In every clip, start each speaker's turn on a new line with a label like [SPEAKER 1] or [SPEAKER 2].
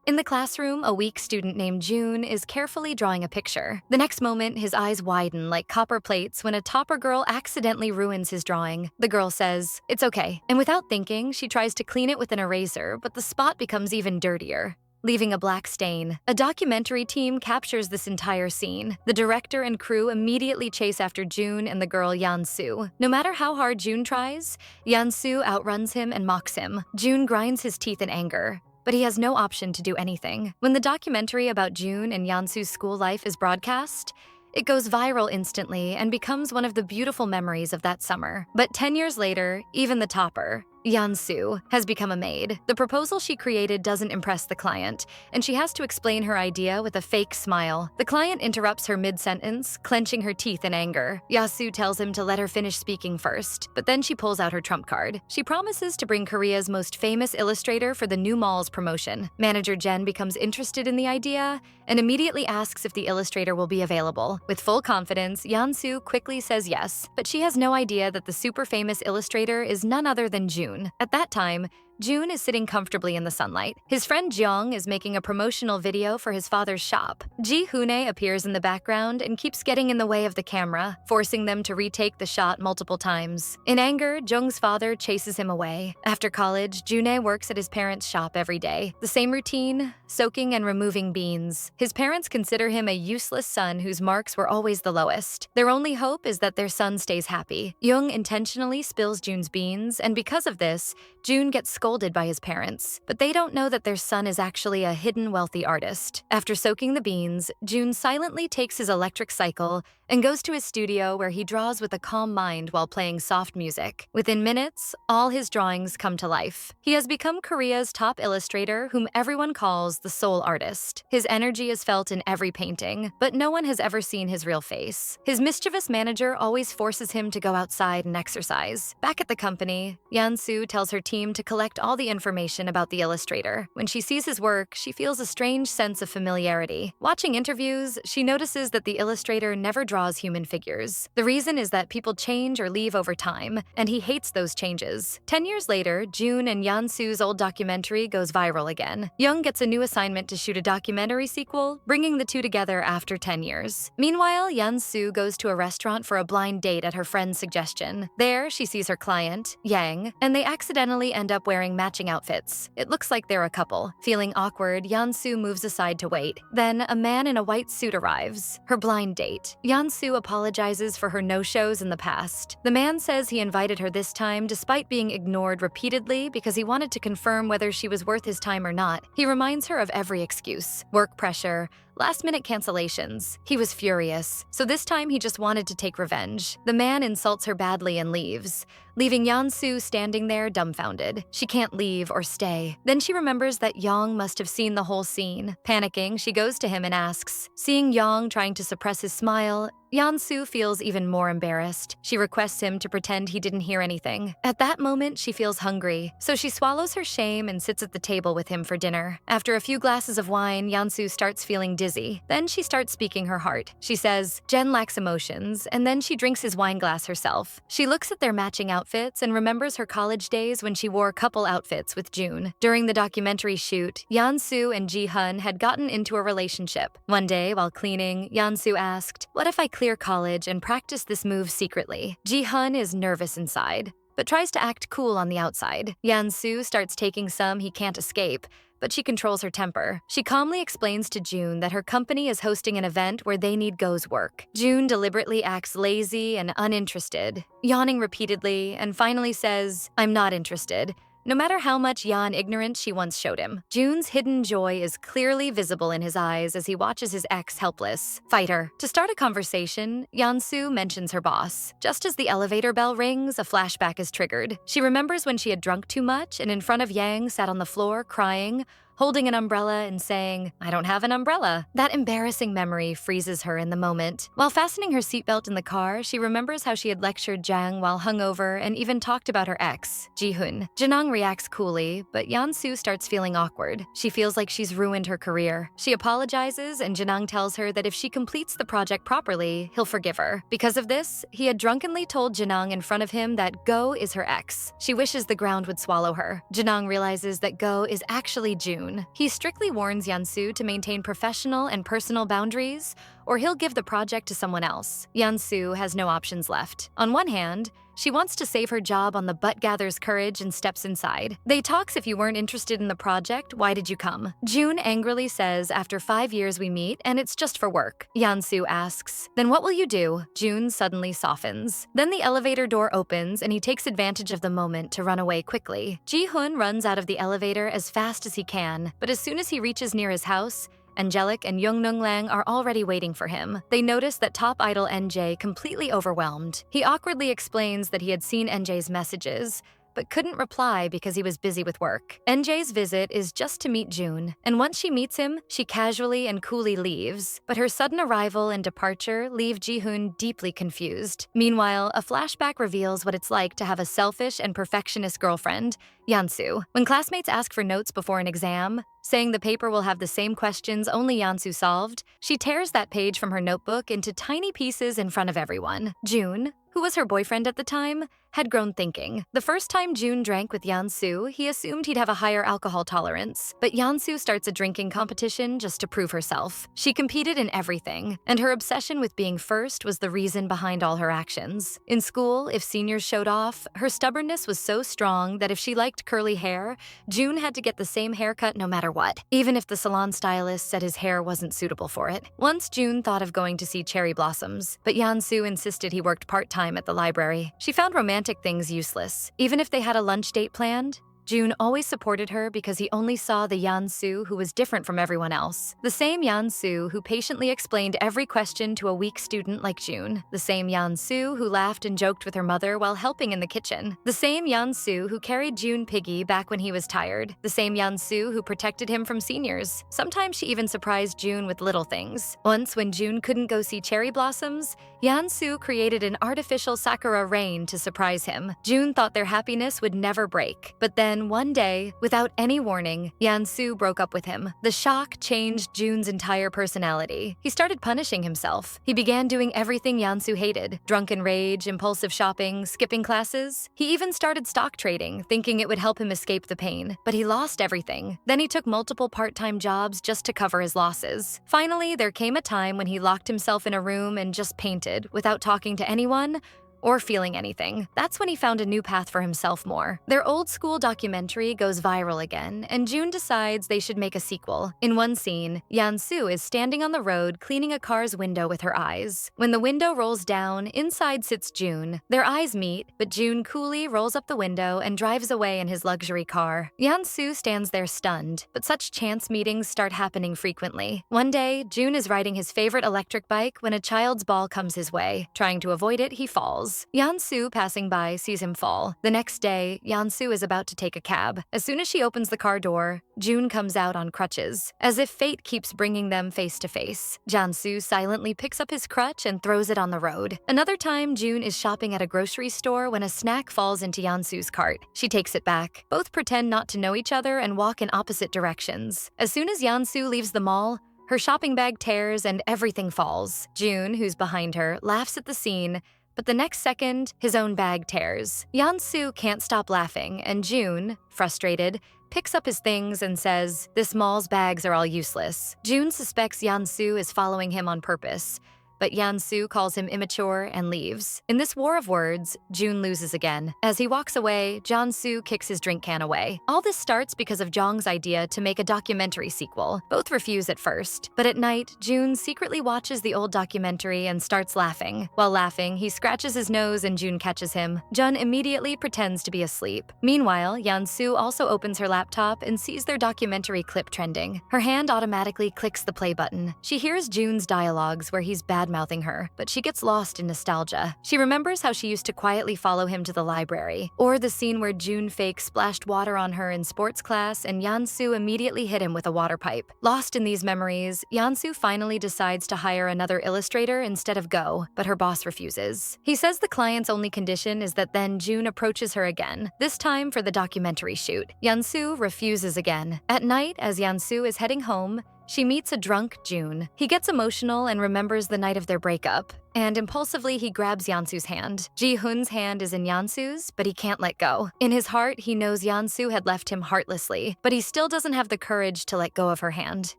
[SPEAKER 1] In the classroom, a weak student named June is carefully drawing a picture. The next moment, his eyes widen like copper plates when a topper girl accidentally ruins his drawing. The girl says, "It's okay." And without thinking, she tries to clean it with an eraser, but the spot becomes even dirtier, leaving a black stain. A documentary team captures this entire scene. The director and crew immediately chase after June and the girl Yan-soo. No matter how hard June tries, Yan-soo outruns him and mocks him. June grinds his teeth in anger, but he has no option to do anything. When the documentary about June and Yan-soo's school life is broadcast, it goes viral instantly and becomes one of the beautiful memories of that summer. But 10 years later, even the topper, Yan-soo, has become a maid. The proposal she created doesn't impress the client, and she has to explain her idea with a fake smile. The client interrupts her mid-sentence, clenching her teeth in anger. Yasu tells him to let her finish speaking first, but then she pulls out her trump card. She promises to bring Korea's most famous illustrator for the new mall's promotion. Manager Jen becomes interested in the idea and immediately asks if the illustrator will be available. With full confidence, Yan-soo quickly says yes, but she has no idea that the super famous illustrator is none other than June. At that time, June is sitting comfortably in the sunlight. His friend Jeong is making a promotional video for his father's shop. Ji-hoon appears in the background and keeps getting in the way of the camera, forcing them to retake the shot multiple times. In anger, Jeong's father chases him away. After college, June works at his parents' shop every day. The same routine, soaking and removing beans. His parents consider him a useless son whose marks were always the lowest. Their only hope is that their son stays happy. Young intentionally spills June's beans, and because of this, June gets scolded by his parents, but they don't know that their son is actually a hidden wealthy artist. After soaking the beans, June silently takes his electric cycle and goes to his studio where he draws with a calm mind while playing soft music. Within minutes, all his drawings come to life. He has become Korea's top illustrator, whom everyone calls the soul artist. His energy is felt in every painting, but no one has ever seen his real face. His mischievous manager always forces him to go outside and exercise. Back at the company, Yan-soo tells her team to collect all the information about the illustrator. When she sees his work, she feels a strange sense of familiarity. Watching interviews, she notices that the illustrator never draws human figures. The reason is that people change or leave over time, and he hates those changes. 10 years later, June and Yan-soo's old documentary goes viral again. Young gets a new assignment to shoot a documentary sequel, bringing the two together after 10 years. Meanwhile, Yan-soo goes to a restaurant for a blind date at her friend's suggestion. There, she sees her client, Yang, and they accidentally end up wearing matching outfits. It looks like they're a couple. Feeling awkward, Yan-soo moves aside to wait. Then, a man in a white suit arrives. Her blind date. Yan-soo apologizes for her no-shows in the past. The man says he invited her this time despite being ignored repeatedly because he wanted to confirm whether she was worth his time or not. He reminds her of every excuse: work pressure, last-minute cancellations. He was furious, so this time he just wanted to take revenge. The man insults her badly and leaves, leaving Yan-soo standing there dumbfounded. She can't leave or stay. Then she remembers that Yang must have seen the whole scene. Panicking, she goes to him and asks. Seeing Yang trying to suppress his smile, Yan-soo feels even more embarrassed. She requests him to pretend he didn't hear anything. At that moment, she feels hungry, so she swallows her shame and sits at the table with him for dinner. After a few glasses of wine, Yan-soo starts feeling dizzy. Then she starts speaking her heart. She says, Jen lacks emotions, and then she drinks his wine glass herself. She looks at their matching outfits and remembers her college days when she wore couple outfits with June. During the documentary shoot, Yan-soo and Ji-hun had gotten into a relationship. One day, while cleaning, Yan-soo asked, "What if I clear college and practice this move secretly?" Ji-hun is nervous inside, but tries to act cool on the outside. Yan-soo starts taking some he can't escape, but she controls her temper. She calmly explains to June that her company is hosting an event where they need Go's work. June deliberately acts lazy and uninterested, yawning repeatedly, and finally says, "I'm not interested," no matter how much yawn ignorance she once showed him. June's hidden joy is clearly visible in his eyes as he watches his ex helpless. Fight her. To start a conversation, Yan-soo mentions her boss. Just as the elevator bell rings, a flashback is triggered. She remembers when she had drunk too much and in front of Yang sat on the floor crying, holding an umbrella and saying, "I don't have an umbrella." That embarrassing memory freezes her in the moment. While fastening her seatbelt in the car, she remembers how she had lectured Jang while hungover and even talked about her ex, Ji-hun. Janong reacts coolly, but Yan-soo starts feeling awkward. She feels like she's ruined her career. She apologizes, and Janong tells her that if she completes the project properly, he'll forgive her. Because of this, he had drunkenly told Janong in front of him that Go is her ex. She wishes the ground would swallow her. Janong realizes that Go is actually June. June. He strictly warns Yeonsu to maintain professional and personal boundaries, or he'll give the project to someone else. Yeonsu has no options left. On one hand, she wants to save her job on the but gathers courage and steps inside. They talks if you weren't interested in the project, why did you come? June angrily says after 5 years we meet and it's just for work. Yeonsu asks, then what will you do? June suddenly softens. Then the elevator door opens and he takes advantage of the moment to run away quickly. Ji-hoon runs out of the elevator as fast as he can, but as soon as he reaches near his house, Angelic and Young Lang are already waiting for him. They notice that top idol NJ completely overwhelmed. He awkwardly explains that he had seen NJ's messages, but couldn't reply because he was busy with work. NJ's visit is just to meet June, and once she meets him, she casually and coolly leaves. But her sudden arrival and departure leave Ji-hoon deeply confused. Meanwhile, a flashback reveals what it's like to have a selfish and perfectionist girlfriend, Yeonsu. When classmates ask for notes before an exam, saying the paper will have the same questions only Yeonsu solved, she tears that page from her notebook into tiny pieces in front of everyone. June, who was her boyfriend at the time, had grown thinking. The first time June drank with Yeonsu, he assumed he'd have a higher alcohol tolerance. But Yeonsu starts a drinking competition just to prove herself. She competed in everything, and her obsession with being first was the reason behind all her actions. In school, if seniors showed off, her stubbornness was so strong that if she liked curly hair, June had to get the same haircut no matter what, even if the salon stylist said his hair wasn't suitable for it. Once June thought of going to see cherry blossoms, but Yeonsu insisted he worked part-time at the library. She found romantic things useless. Even if they had a lunch date planned, June always supported her because he only saw the Yeonsu who was different from everyone else. The same Yeonsu who patiently explained every question to a weak student like June. The same Yeonsu who laughed and joked with her mother while helping in the kitchen. The same Yeonsu who carried June Piggy back when he was tired. The same Yeonsu who protected him from seniors. Sometimes she even surprised June with little things. Once when June couldn't go see cherry blossoms, Yeonsu created an artificial sakura rain to surprise him. June thought their happiness would never break. But then one day, without any warning, Yeonsu broke up with him. The shock changed June's entire personality. He started punishing himself. He began doing everything Yeonsu hated: drunken rage, impulsive shopping, skipping classes. He even started stock trading, thinking it would help him escape the pain. But he lost everything. Then he took multiple part-time jobs just to cover his losses. Finally, there came a time when he locked himself in a room and just painted, without talking to anyone or feeling anything. That's when he found a new path for himself more. Their old school documentary goes viral again, and June decides they should make a sequel. In one scene, Yeonsu is standing on the road cleaning a car's window with her eyes. When the window rolls down, inside sits June. Their eyes meet, but June coolly rolls up the window and drives away in his luxury car. Yeonsu stands there stunned, but such chance meetings start happening frequently. One day, June is riding his favorite electric bike when a child's ball comes his way. Trying to avoid it, he falls. Yeonsu, passing by, sees him fall. The next day, Yeonsu is about to take a cab. As soon as she opens the car door, June comes out on crutches. As if fate keeps bringing them face to face, Yeonsu silently picks up his crutch and throws it on the road. Another time, June is shopping at a grocery store when a snack falls into Yeonsu's cart. She takes it back. Both pretend not to know each other and walk in opposite directions. As soon as Yeonsu leaves the mall, her shopping bag tears and everything falls. June, who's behind her, laughs at the scene, but the next second, his own bag tears. Yeonsu can't stop laughing, and June, frustrated, picks up his things and says, "This mall's bags are all useless." June suspects Yeonsu is following him on purpose, but Yeonsu calls him immature and leaves. In this war of words, June loses again. As he walks away, Jeonsu kicks his drink can away. All this starts because of Jong's idea to make a documentary sequel. Both refuse at first, but at night, June secretly watches the old documentary and starts laughing. While laughing, he scratches his nose and June catches him. Jun immediately pretends to be asleep. Meanwhile, Yeonsu also opens her laptop and sees their documentary clip trending. Her hand automatically clicks the play button. She hears June's dialogues where he's bad-mouthing her, but she gets lost in nostalgia. She remembers how she used to quietly follow him to the library, or the scene where June fake splashed water on her in sports class and Yeonsu immediately hit him with a water pipe. Lost in these memories, Yeonsu finally decides to hire another illustrator instead of Go, but her boss refuses. He says the client's only condition is that then June approaches her again, this time for the documentary shoot. Yeonsu refuses again. At night, as Yeonsu is heading home, she meets a drunk June. He gets emotional and remembers the night of their breakup, and impulsively he grabs Yansu's hand. Ji-hoon's hand is in Yansu's, but he can't let go. In his heart, he knows Yansu had left him heartlessly, but he still doesn't have the courage to let go of her hand.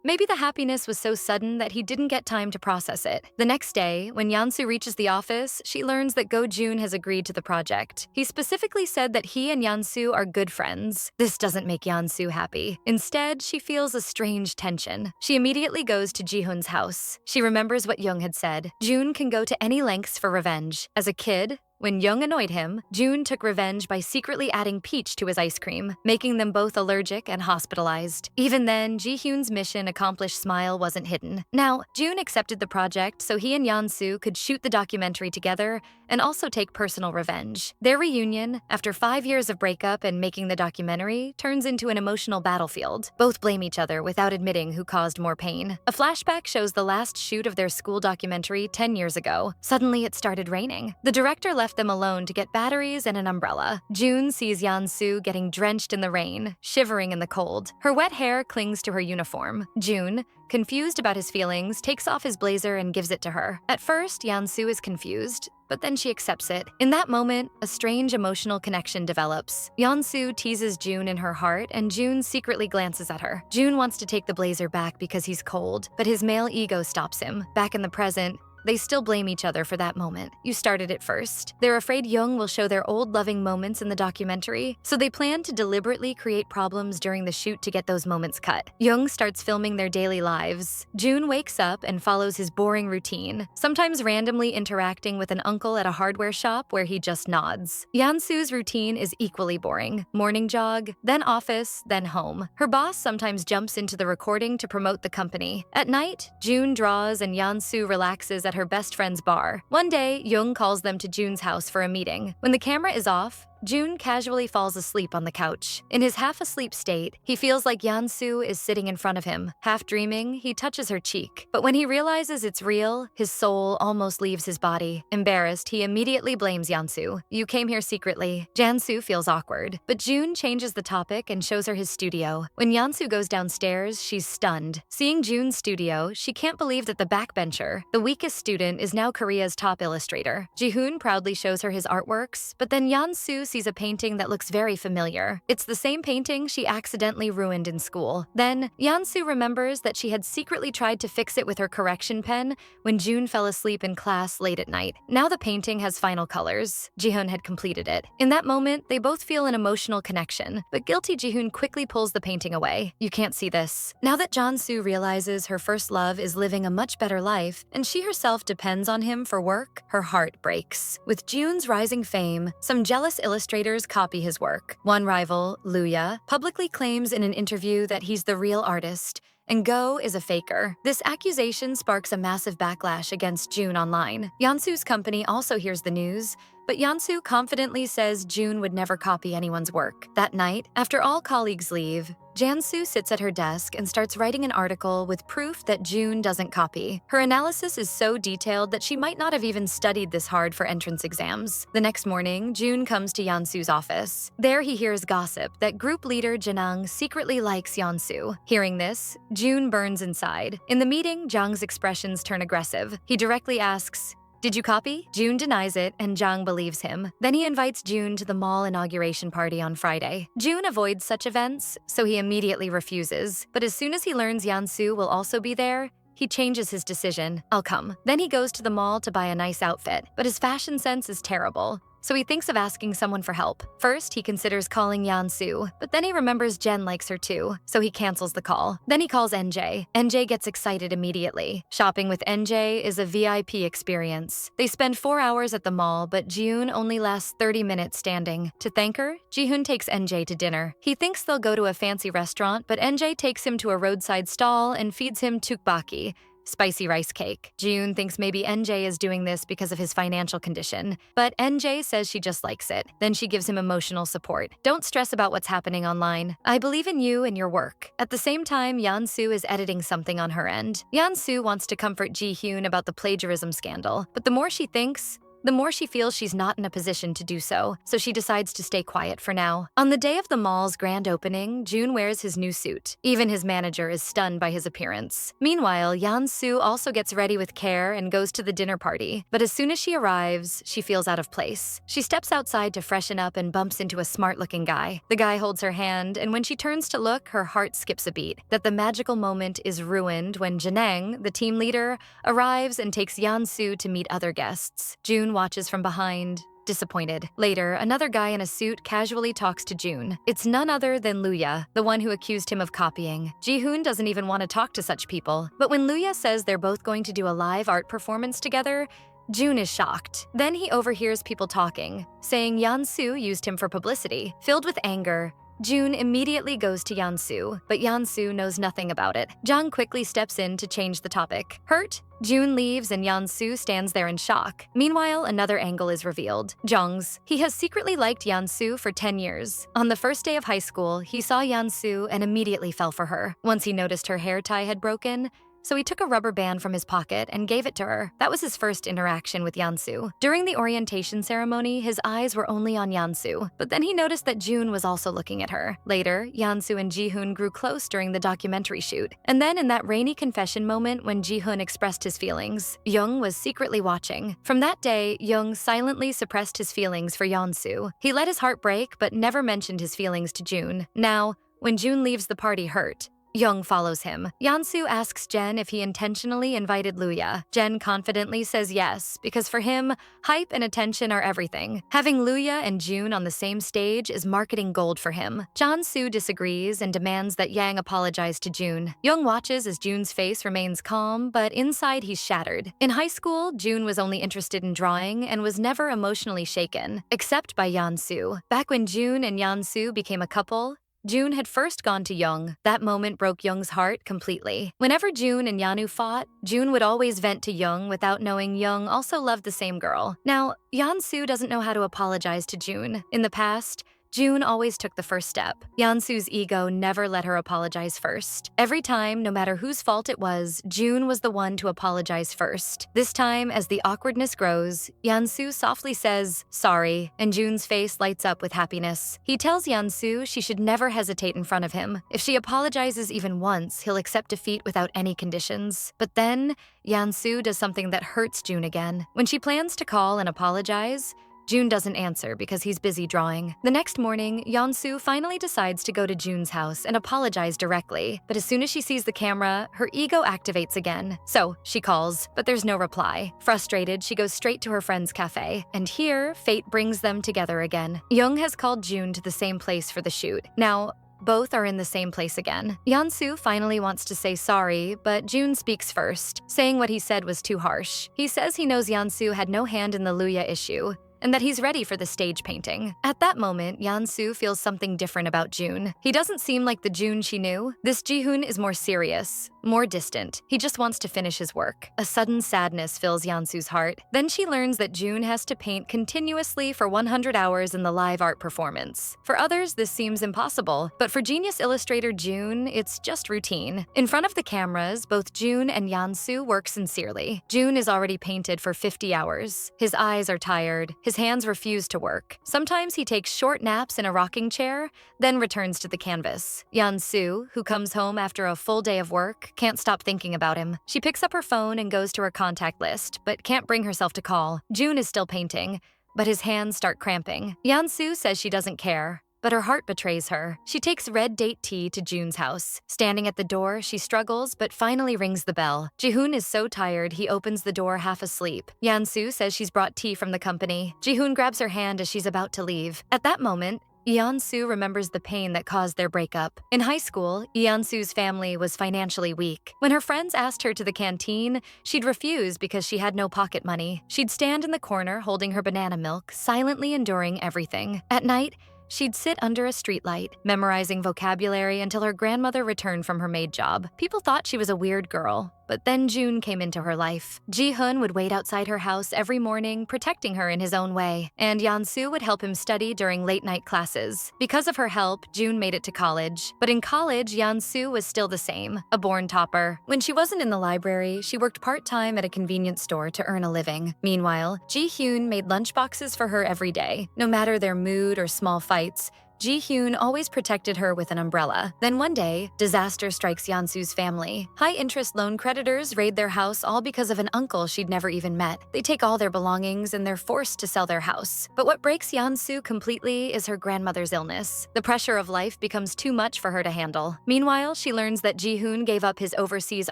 [SPEAKER 1] Maybe the happiness was so sudden that he didn't get time to process it. The next day, when Yansu reaches the office, she learns that Go-jun has agreed to the project. He specifically said that he and Yansu are good friends. This doesn't make Yansu happy. Instead, she feels a strange tension. She immediately goes to Ji-hoon's house. She remembers what Young had said. Jun can go to any lengths for revenge. As a kid, when Young annoyed him, Jun took revenge by secretly adding peach to his ice cream, making them both allergic and hospitalized. Even then, Ji-hoon's mission accomplished smile wasn't hidden. Now, Jun accepted the project so he and Yansu could shoot the documentary together and also take personal revenge. Their reunion, after 5 years of breakup and making the documentary, turns into an emotional battlefield. Both blame each other without admitting who caused more pain. A flashback shows the last shoot of their school documentary 10 years ago. Suddenly, it started raining. The director left them alone to get batteries and an umbrella. Jun sees Yansu getting drenched in the rain, shivering in the cold. Her wet hair clings to her uniform. Jun, confused about his feelings, takes off his blazer and gives it to her. At first, Yansu is confused, but then she accepts it. In that moment, a strange emotional connection develops. Yansu teases Jun in her heart, and Jun secretly glances at her. Jun wants to take the blazer back because he's cold, but his male ego stops him. Back in the present, they still blame each other for that moment. You started it first. They're afraid Young will show their old loving moments in the documentary, so they plan to deliberately create problems during the shoot to get those moments cut. Young starts filming their daily lives. Jun wakes up and follows his boring routine, sometimes randomly interacting with an uncle at a hardware shop where he just nods. Yansu's routine is equally boring. Morning jog, then office, then home. Her boss sometimes jumps into the recording to promote the company. At night, Jun draws and Yansu relaxes at her best friend's bar. One day, Young calls them to Jun's house for a meeting. When the camera is off, Jun casually falls asleep on the couch. In his half-asleep state, he feels like Yansu is sitting in front of him. Half dreaming, he touches her cheek. But when he realizes it's real, his soul almost leaves his body. Embarrassed, he immediately blames Yansu. You came here secretly. Jansu feels awkward. But Jun changes the topic and shows her his studio. When Yansu goes downstairs, she's stunned. Seeing Jun's studio, she can't believe that the backbencher, the weakest student, is now Korea's top illustrator. Ji-hoon proudly shows her his artworks, but then Yansu sees a painting that looks very familiar. It's the same painting she accidentally ruined in school. Then, Yansu remembers that she had secretly tried to fix it with her correction pen when Jun fell asleep in class late at night. Now the painting has final colors. Ji-hoon had completed it. In that moment, they both feel an emotional connection, but guilty Ji-hoon quickly pulls the painting away. You can't see this. Now that Jansu realizes her first love is living a much better life, and she herself depends on him for work, her heart breaks. With Jun's rising fame, some jealous illustrators copy his work. One rival, Luya, publicly claims in an interview that he's the real artist, and Go is a faker. This accusation sparks a massive backlash against Jun online. Yansu's company also hears the news, but Yansu confidently says Jun would never copy anyone's work. That night, after all colleagues leave, Jansu sits at her desk and starts writing an article with proof that Jun doesn't copy. Her analysis is so detailed that she might not have even studied this hard for entrance exams. The next morning, Jun comes to Yansu's office. There he hears gossip that group leader Janang secretly likes Yansu. Hearing this, Jun burns inside. In the meeting, Jang's expressions turn aggressive. He directly asks, "Did you copy?" Jun denies it, and Jang believes him. Then he invites Jun to the mall inauguration party on Friday. Jun avoids such events, so he immediately refuses. But as soon as he learns Yansu will also be there, he changes his decision. "I'll come." Then he goes to the mall to buy a nice outfit, but his fashion sense is terrible. So he thinks of asking someone for help. First, he considers calling Yansu, but then he remembers Jen likes her too, so he cancels the call. Then he calls NJ. NJ gets excited immediately. Shopping with NJ is a VIP experience. They spend 4 hours at the mall, but Jihoon only lasts 30 minutes standing. To thank her, Jihoon takes NJ to dinner. He thinks they'll go to a fancy restaurant, but NJ takes him to a roadside stall and feeds him tteokbokki, spicy rice cake. Jihoon thinks maybe NJ is doing this because of his financial condition, but NJ says she just likes it. Then she gives him emotional support. "Don't stress about what's happening online. I believe in you and your work." At the same time, Yansu is editing something on her end. Yansu wants to comfort Jihoon about the plagiarism scandal, but the more she thinks, The more she feels she's not in a position to do so she decides to stay quiet for now. On the day of the mall's grand opening, Jun wears his new suit. Even his manager is stunned by his appearance. Meanwhile, Yeon-soo also gets ready with care and goes to the dinner party. But as soon as she arrives, she feels out of place. She steps outside to freshen up and bumps into a smart-looking guy. The guy holds her hand, and when she turns to look, her heart skips a beat. That the magical moment is ruined when Janang, the team leader, arrives and takes Yeon-soo to meet other guests. Jun watches from behind, disappointed. Later, another guy in a suit casually talks to Jun. It's none other than Luya, the one who accused him of copying. Ji-hoon doesn't even want to talk to such people. But when Luya says they're both going to do a live art performance together, Jun is shocked. Then he overhears people talking, saying Yeon-soo used him for publicity. Filled with anger, Jun immediately goes to Yeon-soo, but Yeon-soo knows nothing about it. Jung quickly steps in to change the topic. Hurt? Jun leaves and Yeon-soo stands there in shock. Meanwhile, another angle is revealed. Jung's. He has secretly liked Yeon-soo for 10 years. On the first day of high school, he saw Yeon-soo and immediately fell for her. Once he noticed her hair tie had broken, so he took a rubber band from his pocket and gave it to her. That was his first interaction with Yeon-soo. During the orientation ceremony, his eyes were only on Yeon-soo, but then he noticed that Jun was also looking at her. Later, Yeon-soo and Ji-hoon grew close during the documentary shoot. And then in that rainy confession moment when Ji-hoon expressed his feelings, Young was secretly watching. From that day, Young silently suppressed his feelings for Yeon-soo. He let his heart break but never mentioned his feelings to Jun. Now, when Jun leaves the party hurt, Young follows him. Yeon-soo asks Jen if he intentionally invited Luya. Jen confidently says yes, because for him, hype and attention are everything. Having Luya and Jun on the same stage is marketing gold for him. Jeon-soo disagrees and demands that Yang apologize to Jun. Young watches as Jun's face remains calm, but inside he's shattered. In high school, Jun was only interested in drawing and was never emotionally shaken, except by Yeon-soo. Back when Jun and Yeon-soo became a couple, Jun had first gone to Young. That moment broke Young's heart completely. Whenever Jun and Yanu fought, Jun would always vent to Young without knowing Young also loved the same girl. Now, Yeon-soo doesn't know how to apologize to Jun. In the past, Jun always took the first step. Yeon-soo's ego never let her apologize first. Every time, no matter whose fault it was, Jun was the one to apologize first. This time, as the awkwardness grows, Yeon-soo softly says, "Sorry," and Jun's face lights up with happiness. He tells Yeon-soo she should never hesitate in front of him. If she apologizes even once, he'll accept defeat without any conditions. But then, Yeon-soo does something that hurts Jun again. When she plans to call and apologize, Jun doesn't answer because he's busy drawing. The next morning, Yeon-soo finally decides to go to Jun's house and apologize directly. But as soon as she sees the camera, her ego activates again. So she calls, but there's no reply. Frustrated, she goes straight to her friend's cafe. And here, fate brings them together again. Young has called Jun to the same place for the shoot. Now, both are in the same place again. Yeon-soo finally wants to say sorry, but Jun speaks first, saying what he said was too harsh. He says he knows Yeon-soo had no hand in the Luya issue, and that he's ready for the stage painting. At that moment, Yeon-soo feels something different about Jun. He doesn't seem like the Jun she knew. This Ji-hoon is more serious, more distant. He just wants to finish his work. A sudden sadness fills Yeon-soo's heart. Then she learns that Jun has to paint continuously for 100 hours in the live art performance. For others, this seems impossible, but for genius illustrator Jun, it's just routine. In front of the cameras, both Jun and Yeon-soo work sincerely. Jun is already painted for 50 hours. His eyes are tired. His hands refuse to work. Sometimes he takes short naps in a rocking chair, then returns to the canvas. Yeon-soo, who comes home after a full day of work, can't stop thinking about him. She picks up her phone and goes to her contact list, but can't bring herself to call. Jun is still painting, but his hands start cramping. Yeon-soo says she doesn't care, but her heart betrays her. She takes red date tea to Jun's house. Standing at the door, she struggles, but finally rings the bell. Ji-hoon is so tired, he opens the door half asleep. Yeon-soo says she's brought tea from the company. Ji-hoon grabs her hand as she's about to leave. At that moment, Yeon-soo remembers the pain that caused their breakup. In high school, Yeon-soo's family was financially weak. When her friends asked her to the canteen, she'd refuse because she had no pocket money. She'd stand in the corner holding her banana milk, silently enduring everything. At night, she'd sit under a streetlight, memorizing vocabulary until her grandmother returned from her maid job. People thought she was a weird girl, But then June came into her life. Ji-hoon would wait outside her house every morning, protecting her in his own way, and Yeon-soo would help him study during late-night classes. Because of her help, June made it to college. But in college, Yeon-soo was still the same, a born topper. When she wasn't in the library, she worked part-time at a convenience store to earn a living. Meanwhile, Ji-hoon made lunchboxes for her every day. No matter their mood or small fights, Ji-hoon always protected her with an umbrella. Then one day, disaster strikes Yeon-soo's family. High-interest loan creditors raid their house all because of an uncle she'd never even met. They take all their belongings and they're forced to sell their house. But what breaks Yeon-soo completely is her grandmother's illness. The pressure of life becomes too much for her to handle. Meanwhile, she learns that Ji-hoon gave up his overseas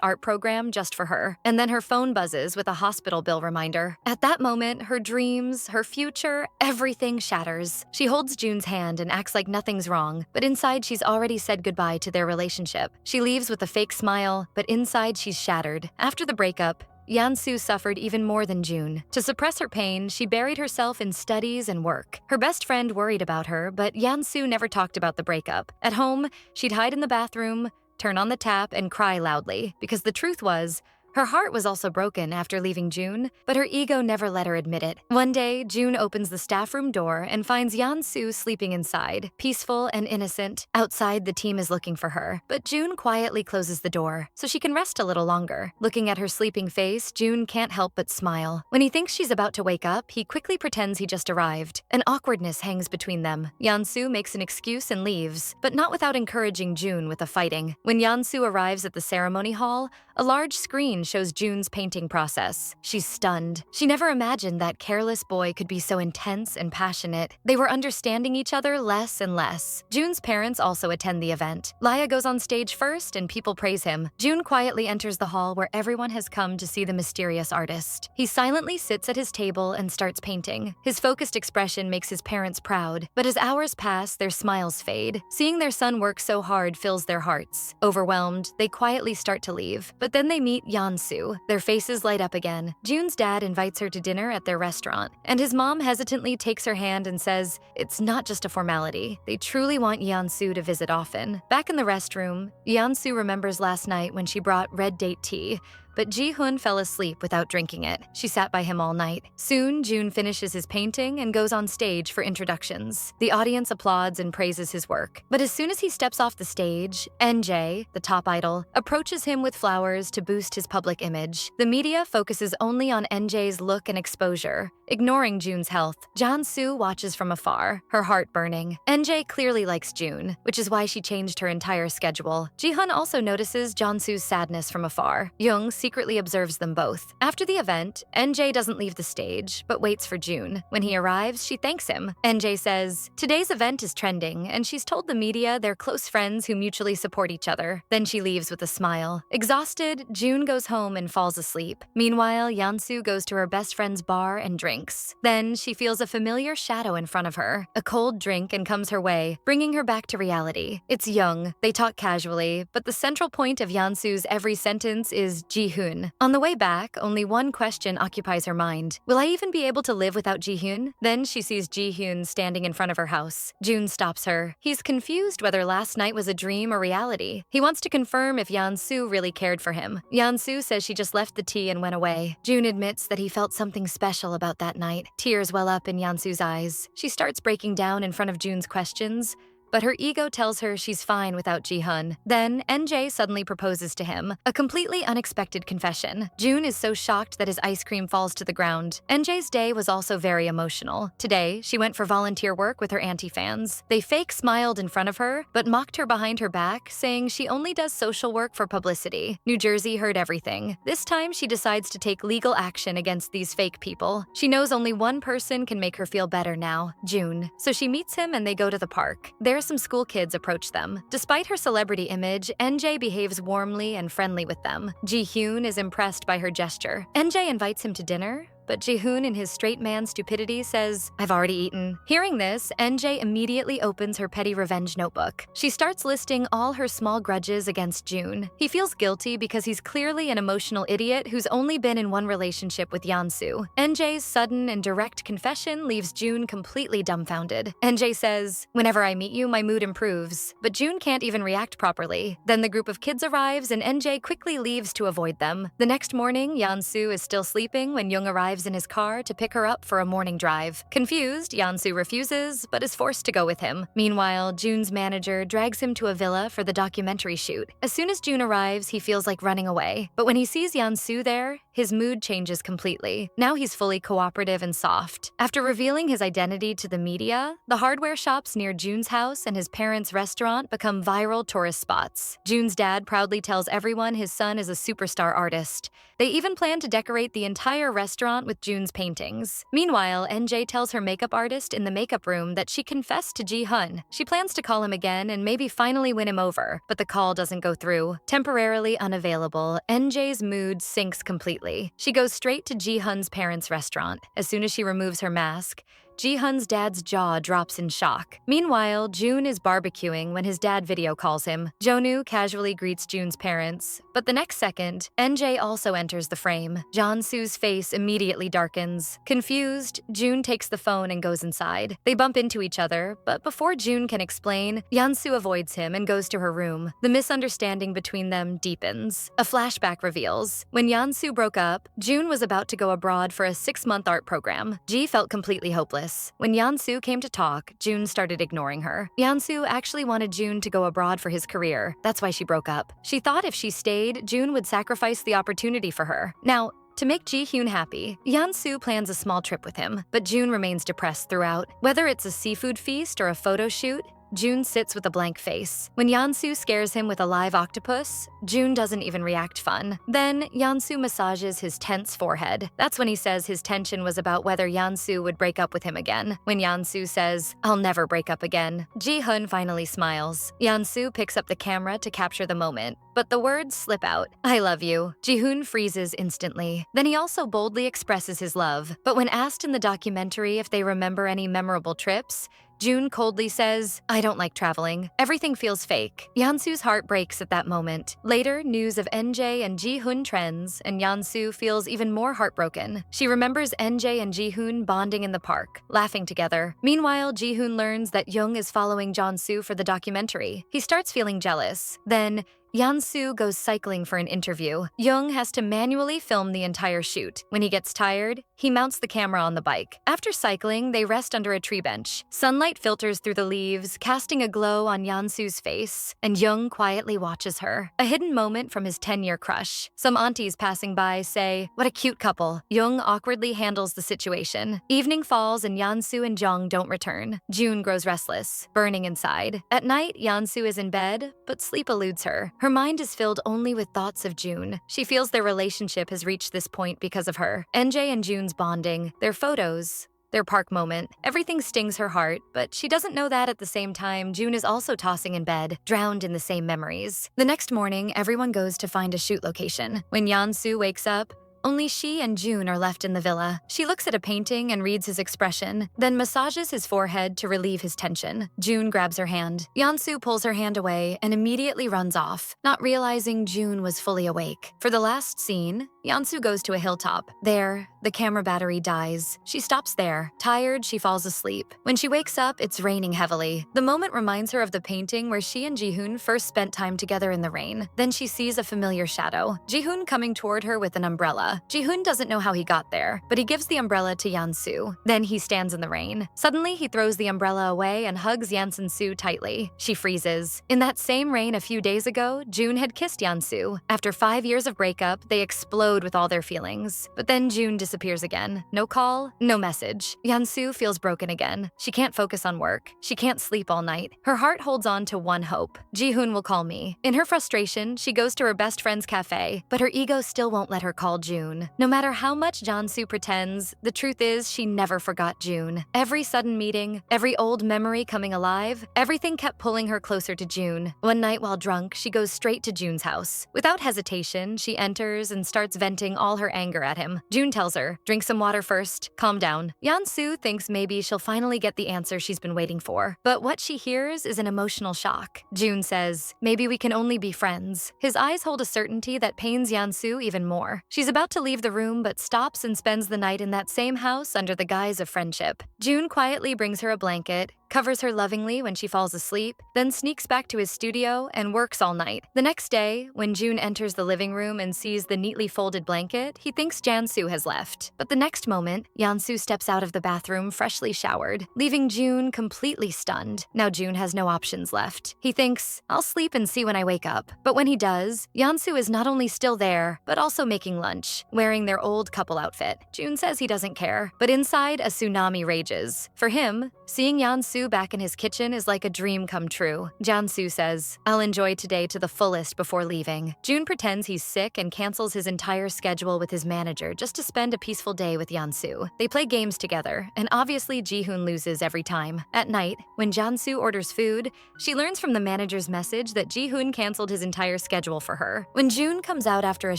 [SPEAKER 1] art program just for her. And then her phone buzzes with a hospital bill reminder. At that moment, her dreams, her future, everything shatters. She holds June's hand and acts like nothing's wrong, but inside she's already said goodbye to their relationship. She leaves with a fake smile, but inside she's shattered. After the breakup, Yeon-soo suffered even more than June. To suppress her pain, she buried herself in studies and work. Her best friend worried about her, but Yeon-soo never talked about the breakup. At home, she'd hide in the bathroom, turn on the tap, and cry loudly, because the truth was, her heart was also broken after leaving June, but her ego never let her admit it. One day, June opens the staff room door and finds Yeon-soo sleeping inside, peaceful and innocent. Outside, the team is looking for her, but June quietly closes the door so she can rest a little longer. Looking at her sleeping face, June can't help but smile. When he thinks she's about to wake up, he quickly pretends he just arrived. An awkwardness hangs between them. Yeon-soo makes an excuse and leaves, but not without encouraging June with the fighting. When Yeon-soo arrives at the ceremony hall, a large screen shows June's painting process. She's stunned. She never imagined that careless boy could be so intense and passionate. They were understanding each other less and less. June's parents also attend the event. Laya goes on stage first and people praise him. June quietly enters the hall where everyone has come to see the mysterious artist. He silently sits at his table and starts painting. His focused expression makes his parents proud, but as hours pass, their smiles fade. Seeing their son work so hard fills their hearts. Overwhelmed, they quietly start to leave, but then they meet Yeon-soo. Their faces light up again. June's dad invites her to dinner at their restaurant, and his mom hesitantly takes her hand and says, it's not just a formality. They truly want Yeon-soo to visit often. Back in the restroom, Yeon-soo remembers last night when she brought red date tea, but Ji-hoon fell asleep without drinking it. She sat by him all night. Soon, June finishes his painting and goes on stage for introductions. The audience applauds and praises his work. But as soon as he steps off the stage, NJ, the top idol, approaches him with flowers to boost his public image. The media focuses only on NJ's look and exposure, ignoring June's health. Jeon-soo watches from afar, her heart burning. NJ clearly likes June, which is why she changed her entire schedule. Ji-hoon also notices Jeon-soo's sadness from afar. Young secretly observes them both. After the event, NJ doesn't leave the stage, but waits for June. When he arrives, she thanks him. NJ says, today's event is trending, and she's told the media they're close friends who mutually support each other. Then she leaves with a smile. Exhausted, June goes home and falls asleep. Meanwhile, Yeon-soo goes to her best friend's bar and drinks. Then she feels a familiar shadow in front of her. A cold drink and comes her way, bringing her back to reality. It's Young. They talk casually, but the central point of Yeon-soo's every sentence is Ji-hoon. On the way back, only one question occupies her mind. Will I even be able to live without Ji-hoon? Then she sees Ji-hoon standing in front of her house. June stops her. He's confused whether last night was a dream or reality. He wants to confirm if Yeon-soo really cared for him. Yeon-soo says she just left the tea and went away. June admits that he felt something special about that night. Tears well up in Yeon-soo's eyes. She starts breaking down in front of June's questions, but her ego tells her she's fine without Ji-hoon. Then, NJ suddenly proposes to him, a completely unexpected confession. June is so shocked that his ice cream falls to the ground. NJ's day was also very emotional. Today, she went for volunteer work with her anti-fans. They fake smiled in front of her, but mocked her behind her back, saying she only does social work for publicity. New Jersey heard everything. This time, she decides to take legal action against these fake people. She knows only one person can make her feel better now, June. So she meets him and they go to the park. Some school kids approach them. Despite her celebrity image, NJ behaves warmly and friendly with them. Ji-hoon is impressed by her gesture. NJ invites him to dinner, but Ji-hoon in his straight man stupidity says, "I've already eaten." Hearing this, NJ immediately opens her petty revenge notebook. She starts listing all her small grudges against June. He feels guilty because he's clearly an emotional idiot who's only been in one relationship with Yeonsu. NJ's sudden and direct confession leaves June completely dumbfounded. NJ says, "Whenever I meet you, my mood improves." But June can't even react properly. Then the group of kids arrives and NJ quickly leaves to avoid them. The next morning, Yeonsu is still sleeping when Young arrives in his car to pick her up for a morning drive. Confused, Yeonsu refuses, but is forced to go with him. Meanwhile, June's manager drags him to a villa for the documentary shoot. As soon as June arrives, he feels like running away. But when he sees Yeonsu there, his mood changes completely. Now he's fully cooperative and soft. After revealing his identity to the media, the hardware shops near June's house and his parents' restaurant become viral tourist spots. June's dad proudly tells everyone his son is a superstar artist. They even plan to decorate the entire restaurant with June's paintings. Meanwhile, NJ tells her makeup artist in the makeup room that she confessed to Ji-hoon. She plans to call him again and maybe finally win him over, but the call doesn't go through. Temporarily unavailable, NJ's mood sinks completely. She goes straight to Ji-hoon's parents' restaurant. As soon as she removes her mask, Ji-hoon's dad's jaw drops in shock. Meanwhile, June is barbecuing when his dad video calls him. Jonu casually greets June's parents, but the next second, NJ also enters the frame. Jeonsu's face immediately darkens. Confused, June takes the phone and goes inside. They bump into each other, but before June can explain, Yeonsu avoids him and goes to her room. The misunderstanding between them deepens. A flashback reveals, when Yeonsu broke up, June was about to go abroad for a 6-month art program. Ji felt completely hopeless. When Yeonsu came to talk, June started ignoring her. Yeonsu actually wanted June to go abroad for his career. That's why she broke up. She thought if she stayed, June would sacrifice the opportunity for her. Now, to make Ji-hoon happy, Yeonsu plans a small trip with him, but June remains depressed throughout. Whether it's a seafood feast or a photo shoot, June sits with a blank face. When Yeonsu scares him with a live octopus, June doesn't even react fun. Then, Yeonsu massages his tense forehead. That's when he says his tension was about whether Yeonsu would break up with him again. When Yeonsu says, "I'll never break up again," Ji-hoon finally smiles. Yeonsu picks up the camera to capture the moment, but the words slip out. "I love you." Ji-hoon freezes instantly. Then he also boldly expresses his love. But when asked in the documentary if they remember any memorable trips, June coldly says, "I don't like traveling. Everything feels fake." Yeonsu's heart breaks at that moment. Later, news of NJ and Ji-hoon trends, and Yeonsu feels even more heartbroken. She remembers NJ and Ji-hoon bonding in the park, laughing together. Meanwhile, Ji-hoon learns that Young is following Jeonsu for the documentary. He starts feeling jealous. Then, Yeonsu goes cycling for an interview. Young has to manually film the entire shoot. When he gets tired, he mounts the camera on the bike. After cycling, they rest under a tree bench. Sunlight filters through the leaves, casting a glow on Yeonsu's face, and Young quietly watches her. A hidden moment from his 10-year crush. Some aunties passing by say, "What a cute couple." Young awkwardly handles the situation. Evening falls and Yeonsu and Jung don't return. June grows restless, burning inside. At night, Yeonsu is in bed, but sleep eludes her. Her mind is filled only with thoughts of June. She feels their relationship has reached this point because of her. NJ and June's bonding, their photos, their park moment. Everything stings her heart, but she doesn't know that at the same time, June is also tossing in bed, drowned in the same memories. The next morning, everyone goes to find a shoot location. When Yeonsu wakes up, only she and June are left in the villa. She looks at a painting and reads his expression, then massages his forehead to relieve his tension. June grabs her hand. Yeonsu pulls her hand away and immediately runs off, not realizing June was fully awake. For the last scene, Yeonsu goes to a hilltop. There, the camera battery dies. She stops there. Tired, she falls asleep. When she wakes up, it's raining heavily. The moment reminds her of the painting where she and Ji-hoon first spent time together in the rain. Then she sees a familiar shadow, Ji-hoon coming toward her with an umbrella. Ji-hoon doesn't know how he got there, but he gives the umbrella to Yeonsu. Then he stands in the rain. Suddenly, he throws the umbrella away and hugs Yeonsu tightly. She freezes. In that same rain a few days ago, June had kissed Yeonsu. After 5 years of breakup, they explode with all their feelings. But then June disappears again. No call, no message. Yeonsu feels broken again. She can't focus on work. She can't sleep all night. Her heart holds on to one hope. Ji-hoon will call me. In her frustration, she goes to her best friend's cafe, but her ego still won't let her call June. June. No matter how much Jansu pretends, the truth is she never forgot June. Every sudden meeting, every old memory coming alive, everything kept pulling her closer to June. One night while drunk, she goes straight to June's house. Without hesitation, she enters and starts venting all her anger at him. June tells her, "Drink some water first, calm down." Jansu thinks maybe she'll finally get the answer she's been waiting for. But what she hears is an emotional shock. June says, "Maybe we can only be friends." His eyes hold a certainty that pains Jansu even more. She's about to leave the room but stops and spends the night in that same house under the guise of friendship. June quietly brings her a blanket, covers her lovingly when she falls asleep, then sneaks back to his studio and works all night. The next day, when June enters the living room and sees the neatly folded blanket, he thinks Jansu has left. But the next moment, Jansu steps out of the bathroom freshly showered, leaving June completely stunned. Now June has no options left. He thinks, "I'll sleep and see when I wake up." But when he does, Jansu is not only still there, but also making lunch, wearing their old couple outfit. June says he doesn't care, but inside a tsunami rages. For him, seeing Jansu back in his kitchen is like a dream come true. Jansu says, "I'll enjoy today to the fullest before leaving." June pretends he's sick and cancels his entire schedule with his manager just to spend a peaceful day with Jansu. They play games together, and obviously Ji-hoon loses every time. At night, when Jansu orders food, she learns from the manager's message that Ji-hoon canceled his entire schedule for her. When June comes out after a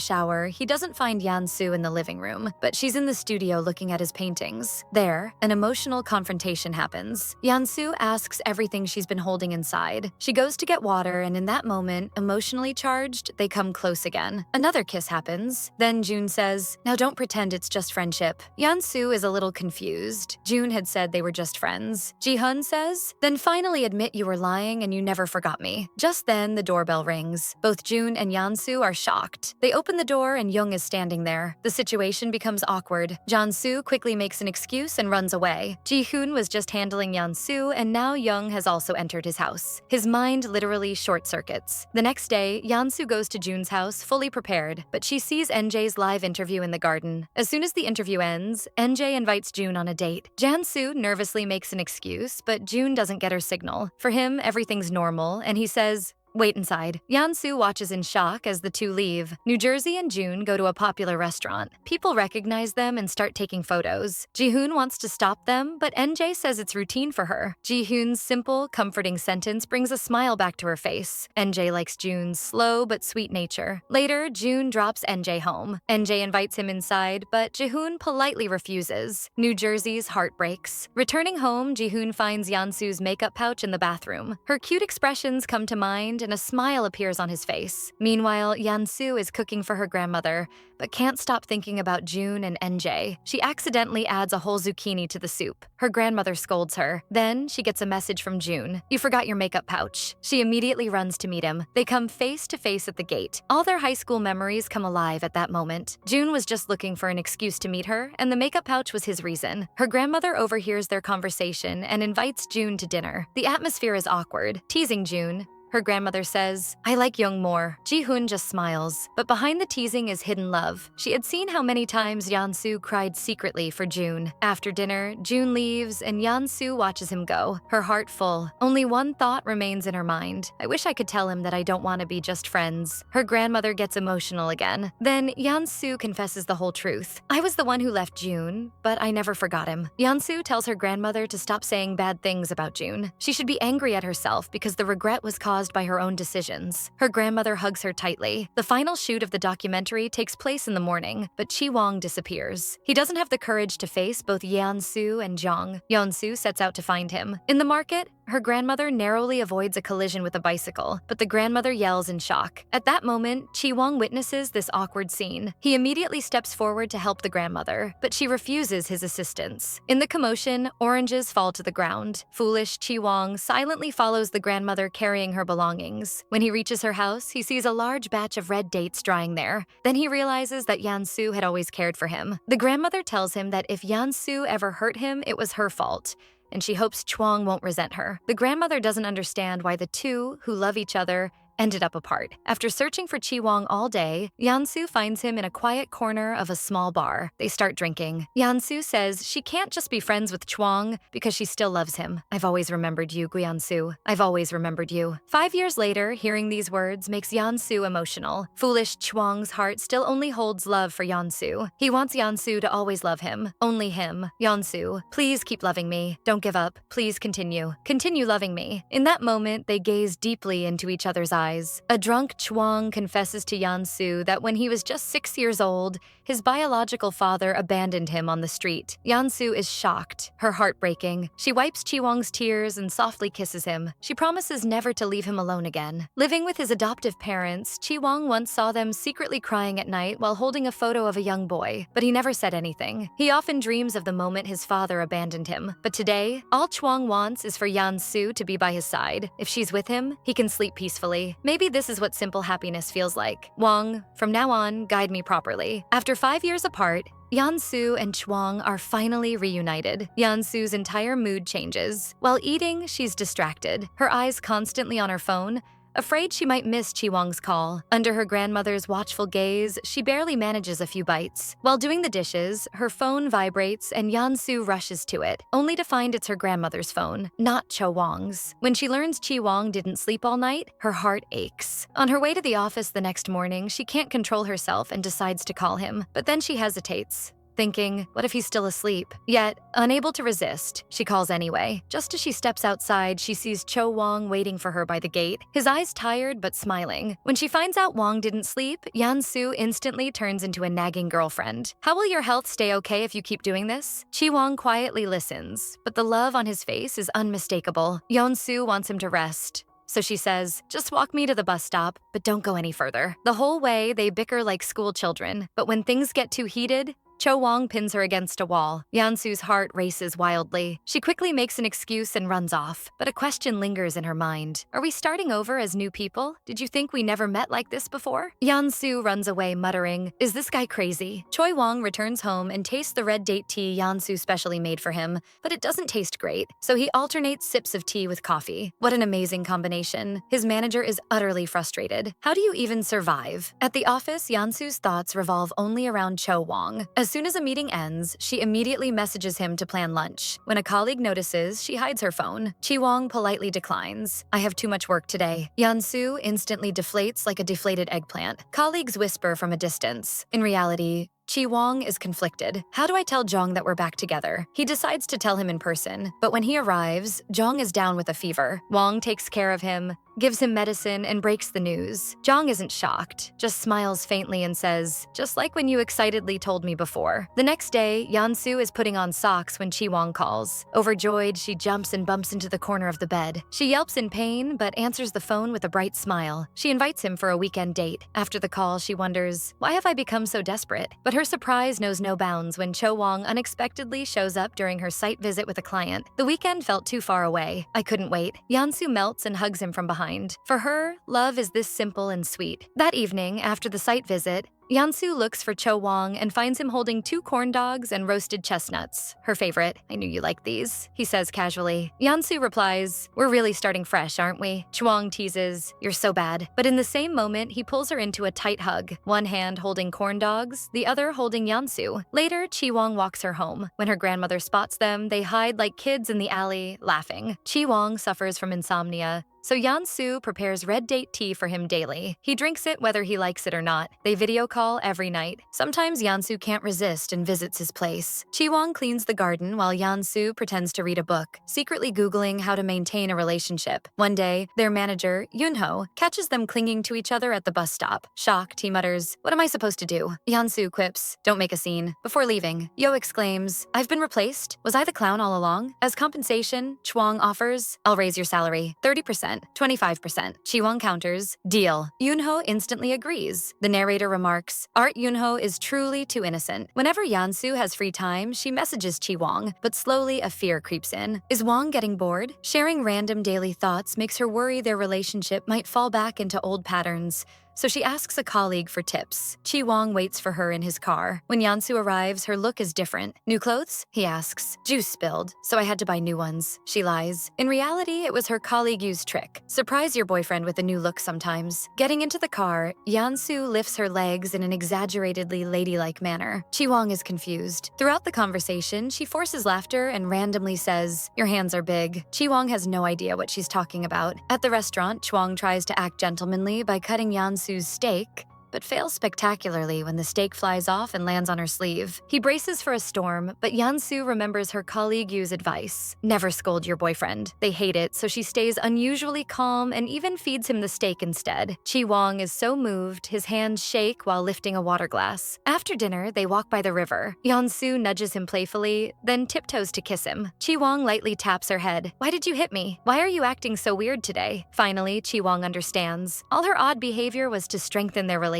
[SPEAKER 1] shower, he doesn't find Jansu in the living room, but she's in the studio looking at his paintings. There, an emotional confrontation happens. Jansu asks everything she's been holding inside. She goes to get water, and in that moment, emotionally charged, they come close again. Another kiss happens. Then June says, "Now don't pretend it's just friendship." Jansu is a little confused. June had said they were just friends. Ji-hoon says, "Then finally admit you were lying and you never forgot me." Just then, the doorbell rings. Both June and Jansu are shocked. They open the door and Young is standing there. The situation becomes awkward. Jansu quickly makes an excuse and runs away. Ji-hoon was just handling Jansu, and now Young has also entered his house. His mind literally short-circuits. The next day, Jansu goes to June's house fully prepared, but she sees NJ's live interview in the garden. As soon as the interview ends, NJ invites June on a date. Jansu nervously makes an excuse, but June doesn't get her signal. For him, everything's normal, and he says, "Wait inside." Jansu watches in shock as the two leave. New Jersey and June go to a popular restaurant. People recognize them and start taking photos. Ji-hoon wants to stop them, but NJ says it's routine for her. Ji-hoon's simple, comforting sentence brings a smile back to her face. NJ likes June's slow but sweet nature. Later, June drops NJ home. NJ invites him inside, but Ji-hoon politely refuses. New Jersey's heart breaks. Returning home, Ji-hoon finds Jansu's makeup pouch in the bathroom. Her cute expressions come to mind, and a smile appears on his face. Meanwhile, Jansu is cooking for her grandmother, but can't stop thinking about June and NJ. She accidentally adds a whole zucchini to the soup. Her grandmother scolds her. Then she gets a message from June. "You forgot your makeup pouch." She immediately runs to meet him. They come face to face at the gate. All their high school memories come alive at that moment. June was just looking for an excuse to meet her, and the makeup pouch was his reason. Her grandmother overhears their conversation and invites June to dinner. The atmosphere is awkward, teasing June. Her grandmother says, "I like Young more." Ji-hoon just smiles, but behind the teasing is hidden love. She had seen how many times Jansu cried secretly for June. After dinner, June leaves and Jansu watches him go, her heart full. Only one thought remains in her mind. "I wish I could tell him that I don't want to be just friends." Her grandmother gets emotional again. Then Jansu confesses the whole truth. "I was the one who left June, but I never forgot him." Jansu tells her grandmother to stop saying bad things about June. She should be angry at herself because the regret was caused by her own decisions. Her grandmother hugs her tightly. The final shoot of the documentary takes place in the morning, but Chi-wong disappears. He doesn't have the courage to face both Yeon-soo and Jong. Yeon-soo sets out to find him. In the market, her grandmother narrowly avoids a collision with a bicycle, but the grandmother yells in shock. At that moment, Chi-wong witnesses this awkward scene. He immediately steps forward to help the grandmother, but she refuses his assistance. In the commotion, oranges fall to the ground. Foolish Chi-wong silently follows the grandmother carrying her belongings. When he reaches her house, he sees a large batch of red dates drying there. Then he realizes that Jansu had always cared for him. The grandmother tells him that if Jansu ever hurt him, it was her fault, and she hopes Chwang won't resent her. The grandmother doesn't understand why the two, who love each other, ended up apart. After searching for Chi-wong all day, Yeon-soo finds him in a quiet corner of a small bar. They start drinking. Yeon-soo says she can't just be friends with Chwang because she still loves him. I've always remembered you, Yeon-soo. I've always remembered you. 5 years later, hearing these words makes Yeon-soo emotional. Foolish Chwang's heart still only holds love for Yeon-soo. He wants Yeon-soo to always love him. Only him. Yeon-soo, please keep loving me. Don't give up. Please continue. Continue loving me. In that moment, they gaze deeply into each other's eyes. A drunk Chwang confesses to Yeon-soo that when he was just 6 years old, his biological father abandoned him on the street. Yeon-soo is shocked, her heart breaking. She wipes Chi-wong's tears and softly kisses him. She promises never to leave him alone again. Living with his adoptive parents, Chi-wong once saw them secretly crying at night while holding a photo of a young boy, but he never said anything. He often dreams of the moment his father abandoned him. But today, all Chwang wants is for Yeon-soo to be by his side. If she's with him, he can sleep peacefully. Maybe this is what simple happiness feels like. Wong, from now on, guide me properly. After 5 years apart, Yeon-soo and Chwang are finally reunited. Yeon-soo's entire mood changes. While eating, she's distracted, her eyes constantly on her phone, afraid she might miss Chi-wong's call. Under her grandmother's watchful gaze, she barely manages a few bites. While doing the dishes, her phone vibrates and Yeon-soo rushes to it, only to find it's her grandmother's phone, not Cho-wong's. When she learns Chi-wong didn't sleep all night, her heart aches. On her way to the office the next morning, she can't control herself and decides to call him, but then she hesitates, thinking, what if he's still asleep? Yet, unable to resist, she calls anyway. Just as she steps outside, she sees Cho-wong waiting for her by the gate, his eyes tired but smiling. When she finds out Wong didn't sleep, Yeon-soo instantly turns into a nagging girlfriend. How will your health stay okay if you keep doing this? Chi-wong quietly listens, but the love on his face is unmistakable. Yeon-soo wants him to rest, so she says, just walk me to the bus stop, but don't go any further. The whole way, they bicker like school children, but when things get too heated, Cho-wong pins her against a wall. Yeon-soo's heart races wildly. She quickly makes an excuse and runs off, but a question lingers in her mind. Are we starting over as new people? Did you think we never met like this before? Yeon-soo runs away muttering, is this guy crazy? Choi-wong returns home and tastes the red date tea Yeon-soo specially made for him, but it doesn't taste great, so he alternates sips of tea with coffee. What an amazing combination. His manager is utterly frustrated. How do you even survive? At the office, Yeon-soo's thoughts revolve only around Cho-wong. As soon as a meeting ends, she immediately messages him to plan lunch. When a colleague notices, she hides her phone. Chi-wong politely declines. I have too much work today. Yeon-soo instantly deflates like a deflated eggplant. Colleagues whisper from a distance. In reality, Chi-wong is conflicted. How do I tell Jong that we're back together? He decides to tell him in person, but when he arrives, Jong is down with a fever. Wong takes care of him, gives him medicine, and breaks the news. Jong isn't shocked, just smiles faintly and says, just like when you excitedly told me before. The next day, Yeon-soo is putting on socks when Chi-wong calls. Overjoyed, she jumps and bumps into the corner of the bed. She yelps in pain, but answers the phone with a bright smile. She invites him for a weekend date. After the call, she wonders, why have I become so desperate? But her surprise knows no bounds when Cho-wong unexpectedly shows up during her site visit with a client. The weekend felt too far away. I couldn't wait. Yeon-soo melts and hugs him from behind. For her, love is this simple and sweet. That evening, after the site visit, Yeon-soo looks for Cho-wong and finds him holding 2 corn dogs and roasted chestnuts. Her favorite. I knew you liked these, he says casually. Yeon-soo replies, we're really starting fresh, aren't we? Chwang teases, you're so bad. But in the same moment, he pulls her into a tight hug, one hand holding corn dogs, the other holding Yeon-soo. Later, Chi-wong walks her home. When her grandmother spots them, they hide like kids in the alley, laughing. Chi-wong suffers from insomnia, so Yeon-soo prepares red date tea for him daily. He drinks it whether he likes it or not. They video call every night. Sometimes Yeon-soo can't resist and visits his place. Chi-wong cleans the garden while Yeon-soo pretends to read a book, secretly Googling how to maintain a relationship. One day, their manager, Yoon-ho, catches them clinging to each other at the bus stop. Shocked, he mutters, what am I supposed to do? Yeon-soo quips, don't make a scene. Before leaving, Yo exclaims, I've been replaced? Was I the clown all along? As compensation, Chwang offers, I'll raise your salary, 30%. 25%. Chi-wong counters, deal. Yoon-ho instantly agrees. The narrator remarks, Art Yoon-ho is truly too innocent. Whenever Yeon-soo has free time, she messages Chi-wong, but slowly a fear creeps in. Is Wong getting bored? Sharing random daily thoughts makes her worry their relationship might fall back into old patterns. so she asks a colleague for tips. Chi Wong waits for her in his car. When Yansu arrives, her look is different. New clothes? He asks. Juice spilled, so I had to buy new ones. She lies. In reality, it was her colleague Yu's trick. Surprise your boyfriend with a new look sometimes. Getting into the car, Yansu lifts her legs in an exaggeratedly ladylike manner. Chi Wong is confused. Throughout the conversation, she forces laughter and randomly says, "Your hands are big." Chi Wong has no idea what she's talking about. At the restaurant, Chuang tries to act gentlemanly by cutting Yansu's steak, but fails spectacularly when the steak flies off and lands on her sleeve. He braces for a storm, but Yansu remembers her colleague Yu's advice. Never scold your boyfriend. They hate it, so she stays unusually calm and even feeds him the steak instead. Chi Wong is so moved, his hands shake while lifting a water glass. After dinner, they walk by the river. Yansu nudges him playfully, then tiptoes to kiss him. Chi Wong lightly taps her head. "Why did you hit me? Why are you acting so weird today?" Finally, Chi Wong understands. All her odd behavior was to strengthen their relationship.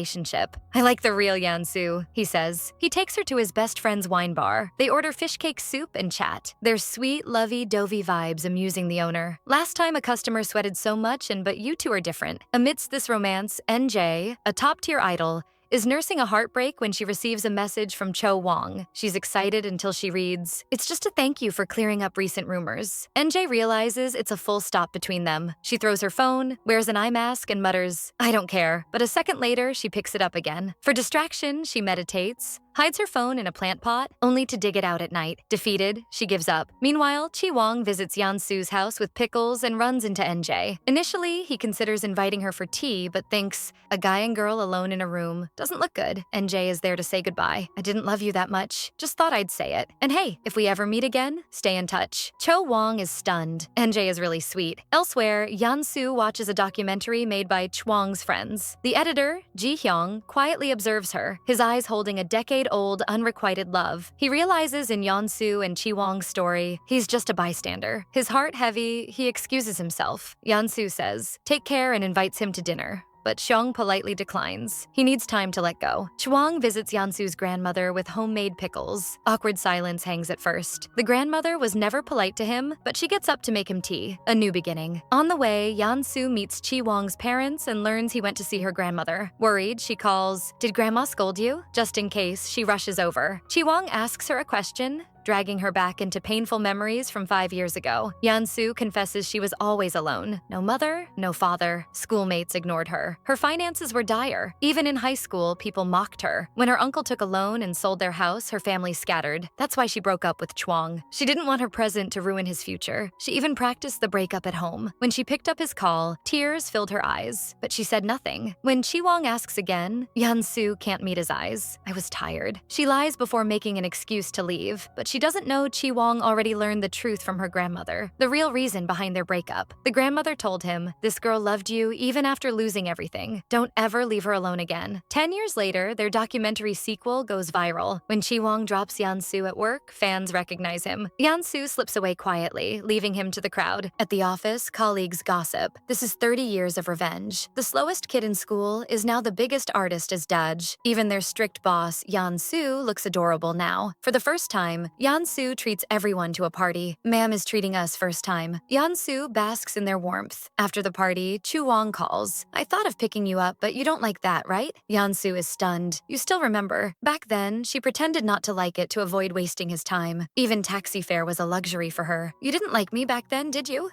[SPEAKER 1] "I like the real Yansu," he says. He takes her to his best friend's wine bar. They order fish cake soup and chat. Their sweet, lovey-dovey vibes amusing the owner. Last time a customer sweated so much, but you two are different. Amidst this romance, NJ, a top-tier idol, is nursing a heartbreak when she receives a message from Cho Wong. She's excited until she reads, "It's just a thank you for clearing up recent rumors." NJ realizes it's a full stop between them. She throws her phone, wears an eye mask, and mutters, "I don't care." But a second later, she picks it up again. For distraction, she meditates, hides her phone in a plant pot, only to dig it out at night. Defeated, she gives up. Meanwhile, Chi Wong visits Yansu's house with pickles and runs into NJ. Initially, he considers inviting her for tea, but thinks, a guy and girl alone in a room doesn't look good. NJ is there to say goodbye. "I didn't love you that much. Just thought I'd say it. And hey, if we ever meet again, stay in touch." Cho Wong is stunned. NJ is really sweet. Elsewhere, Yansu watches a documentary made by Chuang's friends. The editor, Ji Hyung, quietly observes her, his eyes holding a decade-old unrequited love. He realizes in Yansu and Chi Wong's story, he's just a bystander. His heart heavy, he excuses himself. Yansu says, "Take care," and invites him to dinner. But Xiong politely declines. He needs time to let go. Chuang visits Yansu's grandmother with homemade pickles. Awkward silence hangs at first. The grandmother was never polite to him, but she gets up to make him tea. A new beginning. On the way, Yansu meets Chi Wong's parents and learns he went to see her grandmother. Worried, she calls, "Did Grandma scold you?" Just in case, she rushes over. Chi Wong asks her a question, dragging her back into painful memories from 5 years ago. Yansu confesses she was always alone. No mother, no father. Schoolmates ignored her. Her finances were dire. Even in high school, people mocked her. When her uncle took a loan and sold their house, her family scattered. That's why she broke up with Chuang. She didn't want her present to ruin his future. She even practiced the breakup at home. When she picked up his call, tears filled her eyes, but she said nothing. When Chi Wong asks again, Yansu can't meet his eyes. "I was tired." She lies before making an excuse to leave, but she doesn't know Chi Wong already learned the truth from her grandmother, the real reason behind their breakup. The grandmother told him, "This girl loved you even after losing everything. Don't ever leave her alone again." 10 years later, their documentary sequel goes viral. When Chi Wong drops Yansu at work, fans recognize him. Yansu slips away quietly, leaving him to the crowd. At the office, colleagues gossip. This is 30 years of revenge. The slowest kid in school is now the biggest artist as Daj. Even their strict boss, Yansu, looks adorable now. For the first time, Yansu treats everyone to a party. "Ma'am is treating us first time." Yansu basks in their warmth. After the party, Chu Wong calls. "I thought of picking you up, but you don't like that, right?" Yansu is stunned. "You still remember. Back then, she pretended not to like it to avoid wasting his time. Even taxi fare was a luxury for her. You didn't like me back then, did you?"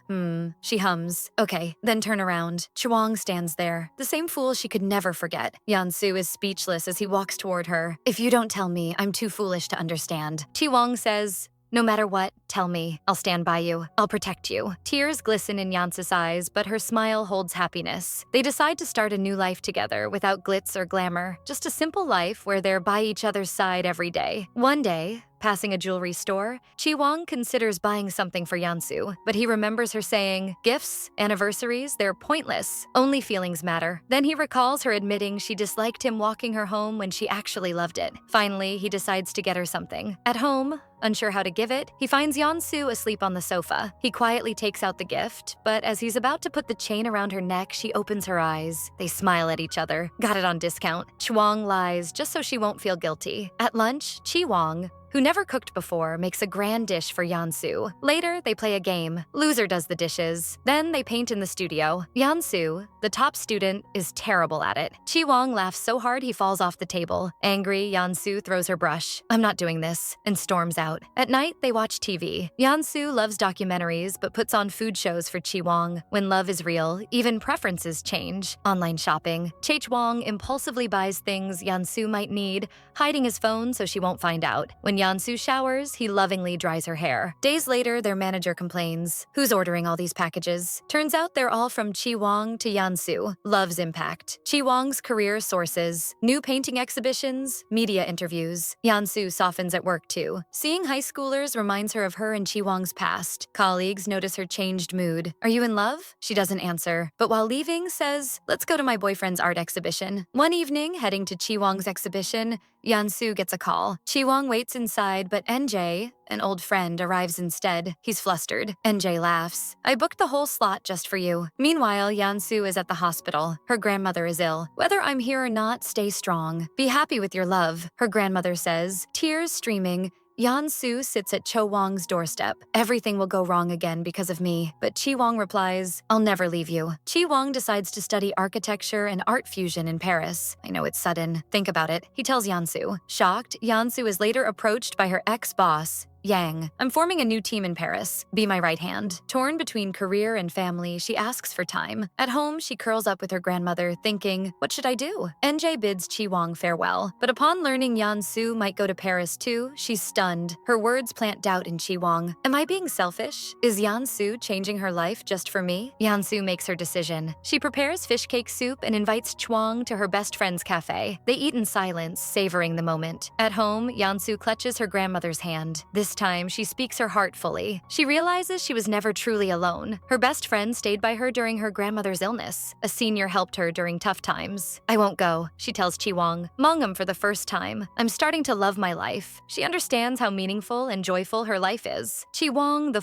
[SPEAKER 1] She hums. "Okay, then turn around." Chuang stands there, the same fool she could never forget. Yansu is speechless as he walks toward her. "If you don't tell me, I'm too foolish to understand." Chi Wong says, "No matter what, tell me. I'll stand by you. I'll protect you." Tears glisten in Yansu's eyes, but her smile holds happiness. They decide to start a new life together without glitz or glamour. Just a simple life where they're by each other's side every day. One day, passing a jewelry store, Chi Wong considers buying something for Yansu, but he remembers her saying, "Gifts, anniversaries, they're pointless. Only feelings matter." Then he recalls her admitting she disliked him walking her home when she actually loved it. Finally, he decides to get her something. At home, unsure how to give it, he finds Yansu asleep on the sofa. He quietly takes out the gift, but as he's about to put the chain around her neck, she opens her eyes. They smile at each other. Got it on discount. Chuang lies just so she won't feel guilty. At lunch, Chi Wong, who never cooked before, makes a grand dish for Yansu. Later, they play a game. Loser does the dishes. Then they paint in the studio. Yansu, the top student, is terrible at it. Chi-wong laughs so hard he falls off the table. Angry, Yansu throws her brush. "I'm not doing this," and storms out. At night, they watch TV. Yansu loves documentaries but puts on food shows for Chi-wong. When love is real, even preferences change. Online shopping. Chi-wong impulsively buys things Yansu might need, hiding his phone so she won't find out. When Yansu showers, he lovingly dries her hair. Days later, their manager complains. "Who's ordering all these packages?" Turns out they're all from Chi-wong to Yansu. Love's impact. Chi-wong's career sources. New painting exhibitions, media interviews. Yansu softens at work too. Seeing high schoolers reminds her of her and Chi-wong's past. Colleagues notice her changed mood. "Are you in love?" She doesn't answer, but while leaving says, "Let's go to my boyfriend's art exhibition." One evening, heading to Chi-wong's exhibition, Yansu gets a call. Chi-wong waits inside, but NJ, an old friend, arrives instead. He's flustered. NJ laughs. "I booked the whole slot just for you." Meanwhile, Yansu is at the hospital. Her grandmother is ill. "Whether I'm here or not, stay strong. Be happy with your love," her grandmother says, tears streaming. Yansu sits at Cho-wong's doorstep. "Everything will go wrong again because of me." But Chi-wong replies, "I'll never leave you." Chi-wong decides to study architecture and art fusion in Paris. "I know it's sudden. Think about it," he tells Yansu. Shocked, Yansu is later approached by her ex-boss, Yang. "I'm forming a new team in Paris. Be my right hand." Torn between career and family, she asks for time. At home, she curls up with her grandmother, thinking, "What should I do?" NJ bids Chi-wong farewell. But upon learning Yansu might go to Paris too, she's stunned. Her words plant doubt in Chi-wong. "Am I being selfish? Is Yansu changing her life just for me?" Yansu makes her decision. She prepares fish cake soup and invites Chwang to her best friend's cafe. They eat in silence, savoring the moment. At home, Yansu clutches her grandmother's hand. This time, she speaks her heart fully. She realizes she was never truly alone. Her best friend stayed by her during her grandmother's illness. A senior helped her during tough times. "I won't go," she tells Chi-wong. "Mongum for the first time. I'm starting to love my life." She understands how meaningful and joyful her life is. Chi-wong, the